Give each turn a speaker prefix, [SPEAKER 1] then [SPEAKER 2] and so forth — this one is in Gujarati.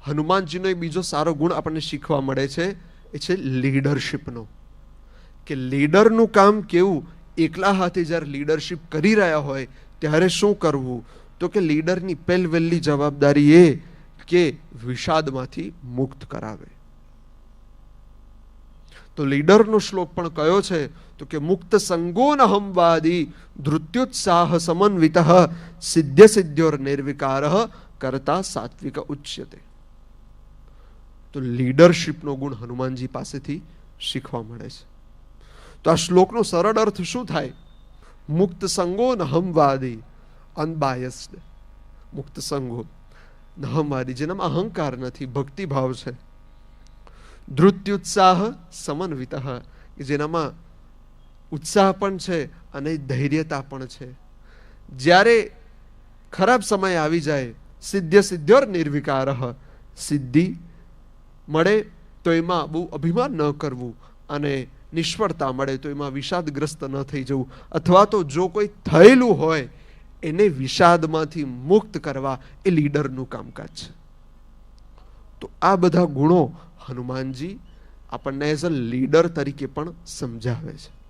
[SPEAKER 1] હનુમાનજીનો એક બીજો સારો ગુણ આપણને શીખવા મળે છે, એ છે લીડરશિપનો. કે લીડરનું કામ કેવું, એકલા હાથે જ્યારે લીડરશિપ કરી રહ્યા હોય ત્યારે શું કરવું, તો કે લીડરની પહેલી જવાબદારી એ કે વિષાદમાંથી મુક્ત કરાવે. તો લીડરનો શ્લોક પણ કયો છે, તો કે મુક્ત સંગોનહમવાદી ધૃત્યુત્સાહ સમન્વિત સિદ્ધ સિદ્ધ્યોર નિર્વિકાર કરતા સાત્વિક ઉચ્યતે. તો લીડરશિપનો ગુણ હનુમાનજી પાસેથી શીખવા મળે છે. તો આ શ્લોકનો સરળ અર્થ શું થાય? મુક્ત સંગો નહમવાદી, અનબાયસ્ડ. મુક્ત સંગો નહમવાદી, જેનામાં અહંકાર નથી, ભક્તિભાવ છે. ધૃત્યુત્સાહ સમન્વિત, જેનામાં ઉત્સાહ પણ છે અને ધૈર્યતા પણ છે. જ્યારે ખરાબ સમય આવી જાય, સિદ્ધ સિદ્ધ્યોર નિર્વિકાર, સિદ્ધિ મળે તો એમાં બહુ અભિમાન ન કરવું, અને નિષ્ફળતા મળે તો એમાં વિષાદગ્રસ્ત ન થઈ જવું, અથવા તો જો કોઈ થયેલું હોય એને વિષાદમાંથી મુક્ત કરવા એ લીડરનું કામકાજ છે. તો આ બધા ગુણો હનુમાનજી આપણને એઝ અ લીડર તરીકે પણ સમજાવે છે.